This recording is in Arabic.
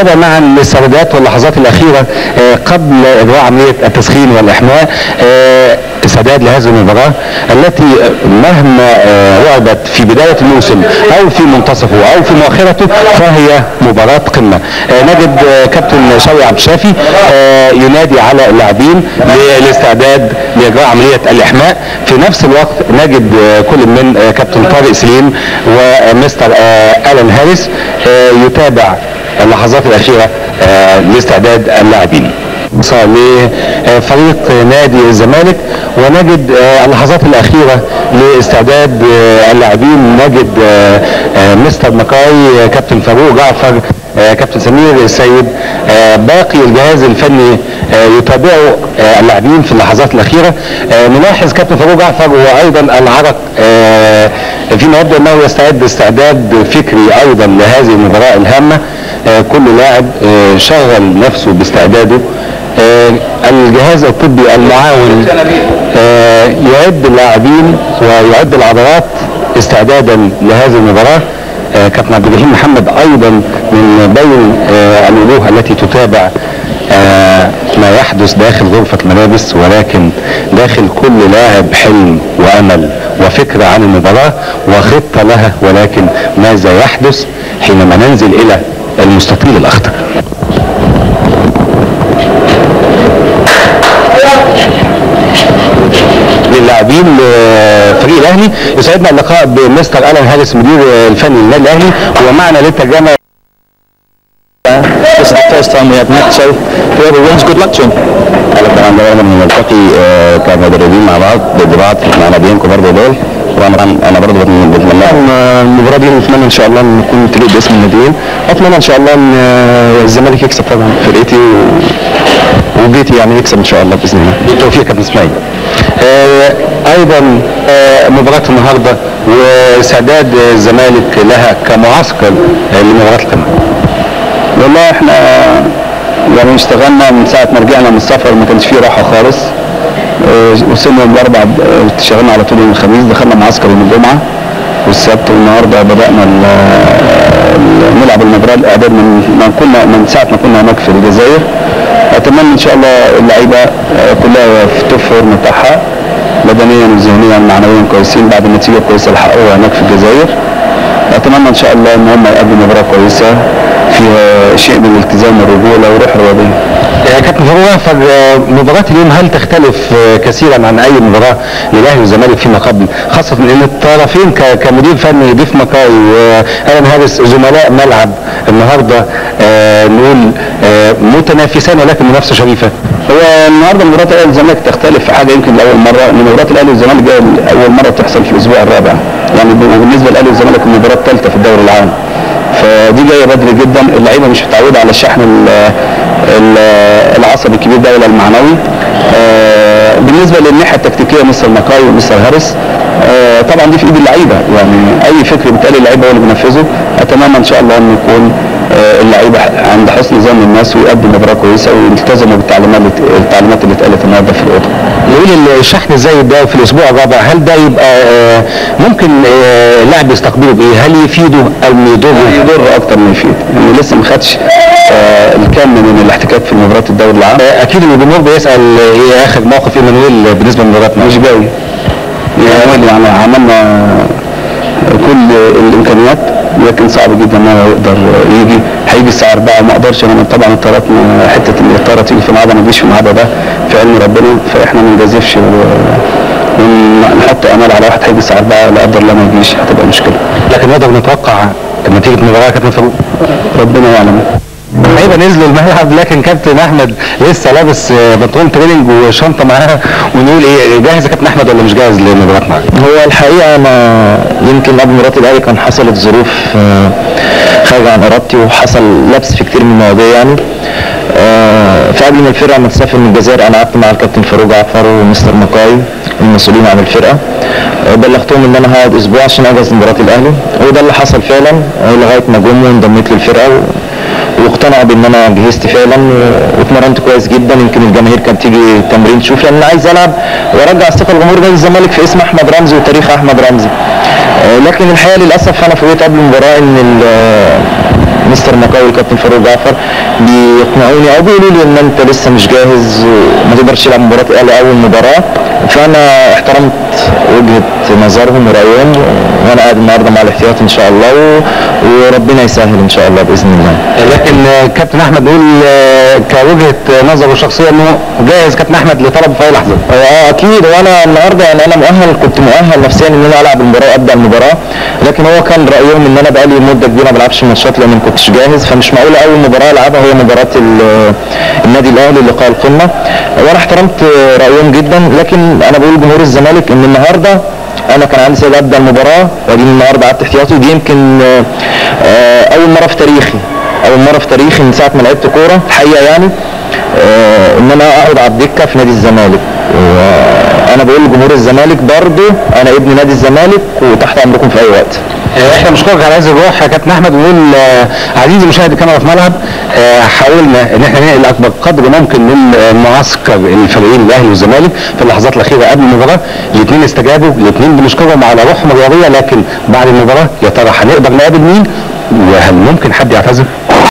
نتابع معا الاستعدادات واللحظات الاخيره قبل اجراء عمليه التسخين والاحماء. استعداد لهذه المباراه التي مهما وردت في بدايه الموسم او في منتصفه او في مؤخرته فهي مباراه قمه. نجد كابتن شوقي عبد الشافي ينادي على اللاعبين للاستعداد لاجراء عمليه الاحماء. في نفس الوقت نجد كل من كابتن طارق سليم ومستر ألان هاريس يتابع اللحظات الاخيره لاستعداد اللاعبين لفريق نادي الزمالك. ونجد اللحظات الاخيره لاستعداد اللاعبين. نجد مستر مكاي، كابتن فاروق جعفر، كابتن سمير السيد، باقي الجهاز الفني يتابعوا اللاعبين في اللحظات الاخيره. نلاحظ كابتن فاروق جعفر وايضا العرق فيما يبدو انه يستعد استعداد فكري ايضا لهذه المباراه الهامه. كل لاعب شغل نفسه باستعداده. الجهاز الطبي المعاون يعد اللاعبين ويعد العضلات استعدادا لهذه المباراه. كابتن عبد الرحيم محمد ايضا من بين الوجوه التي تتابع ما يحدث داخل غرفة الملابس، ولكن داخل كل لاعب حلم وامل وفكرة عن المباراة وخطة لها، ولكن ماذا يحدث حينما ننزل الى المستطيل الاخضر. للاعبين لفريق الاهلي يسعدنا اللقاء بمستر ألان هاريس مدير الفني للنادي الاهلي ومعنا للترجمه. This is the first time we have met, so whoever wins, good luck to him. طبعا دايما بنلتقي كمدربين مع بعض ضد بعض مع ناديين كبار دول. طبعا انا برضه بتمنى المباراه دي نتمنى ان شاء الله ان نكون تليق باسم الناديين. اتمنى ان شاء الله ان الزمالك يكسب طبعا فرقتي وبيتي يعني يكسب ان شاء الله باذن الله. بالتوفيق يا كابتن اسماعيل. ايضا مباراه النهارده واستعداد الزمالك لها كمعسكر لمباراه القمه. والله احنا يعني اشتغلنا من ساعه ما رجعنا من السفر، ما كانش فيه راحه خالص. وصلنا الاربع اشتغلنا على طول يوم الخميس، دخلنا معسكر يوم الجمعه والسبت، والنهارده بدانا نلعب المباراه الاعداد من ساعه ما كنا هناك في الجزائر. اتمنى ان شاء الله اللعيبه كلها في التوب فورم بتاعها بدنيا وذهنيا ومعنويا كويسين بعد النتيجه الكويسه اللي حققوها هناك في الجزائر. اتمنى ان شاء الله ان هم يقدموا مباراه كويسه فيها شيء من الالتزام والرجوله وروح رياضيه. كابتن فاروق، مباراة اليوم هل تختلف كثيرا عن اي مباراة للاهلي والزمالك فيما قبل، خاصة ان الطرفين كمدير فني ضيف مكاي وألان هاريس زملاء ملعب النهارده نقول متنافسان ولكن منافسة شريفة؟ هو النهارده مباراة الاهلي والزمالك تختلف في حاجة يمكن لأول مرة، ان مباراة الاهلي والزمالك جاية أول مرة تحصل في الأسبوع الرابع، يعني بالنسبة للاهلي والزمالك المباراة الثالثة في الدوري العام. فدي جايه بدري جدا، اللعيبه مش متعوده على الشحن العصبي الكبير ده ولا المعنوي. بالنسبه للناحيه التكتيكيه مستر مكاي ومستر هاريس طبعا دي في ايد اللعيبه، يعني اي فكر بيتقال اللعيبه هو اللي بينفذه. اتمنى ان شاء الله ان يكون اللعيبه عند حسن ظن الناس ويقدم مباراه كويسه ويلتزموا بالتعليمات اللي اتقالت النهارده في الاوضه. نقول الشحن الزايد ده في الاسبوع الرابع هل ده يبقى ممكن اللاعب يستقبله بايه؟ هل يفيده او يضره؟ يضر اكتر من يفيد، يعني لسه ما خدش الكم من الاحتكاك في مباراه الدوري العام. اكيد الجمهور بيسال ايه اخر موقف ايمانويل بالنسبه لمباراتنا؟ مش جاي يعني عملنا كل الامكانيات، لكن صعب جدا ان هو يقدر يجي. هيجي الساعه 4 ما اقدرش انا طبعا الطيارات حته ان الطياره تيجي في ميعادها ما تجيش في ميعادها ده في علم ربنا، فاحنا ما نجازفش ونحط امال على واحد هيجي الساعه 4 لا قدر الله ما يجيش، هتبقى مشكله. لكن نقدر نتوقع نتيجه المباراه كابتن فاروق؟ ربنا يعلم. هيبقى نزلوا الملعب، لكن كابتن احمد لسه لابس بنطلون تريننج وشنطه معاه، ونقول ايه جاهز يا كابتن احمد ولا مش جاهز لمباراتنا؟ هو الحقيقه انا يمكن قبل مباراه الاهلي كان حصلت ظروف خارجه عن ارادتي وحصل لبس في كتير من المواضيع يعني. فقبل ما الفرقه ما تسافر من الجزائر انا قعدت مع الكابتن فاروق جعفر ومستر مكاي المسؤولين عن الفرقه، بلغتهم ان انا هقعد اسبوع عشان اجهز لمباراه الاهلي، وده اللي حصل فعلا لغايه ما جم وانضميت للفرقه واقتنعوا بان انا جهزت فعلا واتمرنت كويس جدا. يمكن الجماهير كانت تيجي التمرين تشوف، لان انا عايز العب وارجع الثقه لجمهور نادي الزمالك في اسم احمد رمزي وتاريخ احمد رمزي. لكن الحقيقه للاسف انا فوجئت قبل المباراه ان مستر مكاوي والكابتن فاروق جعفر بيقنعوني او بيقولوا لي ان انت لسه مش جاهز وما تقدرش تلعب مباراه اول مباراه. فانا احترمت وجهه نظرهم ورايهم، وانا قاعد النهارده مع الاحتياط ان شاء الله، وربنا يسهل ان شاء الله باذن الله. لكن كابتن احمد بيقول كوجهه نظره شخصيه انه جاهز كابتن احمد لطلب في اي لحظه. اكيد، وانا النهارده يعني انا مؤهل، كنت مؤهل نفسيا ان انا العب المباراه وابدا المباراه، لكن هو كان رايهم ان انا بقالي مده كبيره ما بلعبش ماتشات لان ما كنتش جاهز، فمش معقول اول مباراه العبها هي مباراه النادي الاهلي لقاء القمه، وانا احترمت رايهم جدا. لكن انا بقول لجمهور الزمالك ان النهارده انا كان عندي سعاده ابدا المباراه، وادي النهارده قعدت احتياطي، ودي يمكن اول مره في تاريخي من ساعه ما لعبت كوره الحقيقه يعني ان انا اقعد على الدكه في نادي الزمالك. انا بقول لجمهور الزمالك برضه انا ابن نادي الزمالك وتحت امركم في اي وقت. احنا بنشكرك على هذه الروح يا كابتن احمد، ونقول عزيزي مشاهد الكاميرا في ملعب، حاولنا ان احنا ننقل اكبر قدر ممكن من معسكر الفريقين الاهلي والزمالك في اللحظات الاخيره قبل المباراه. الاثنين استجابوا، الاثنين بنشكرهم على روحهم الرياضيه، لكن بعد المباراه يا ترى هنقدر نقابل مين؟ وهل ممكن حد يعتذر؟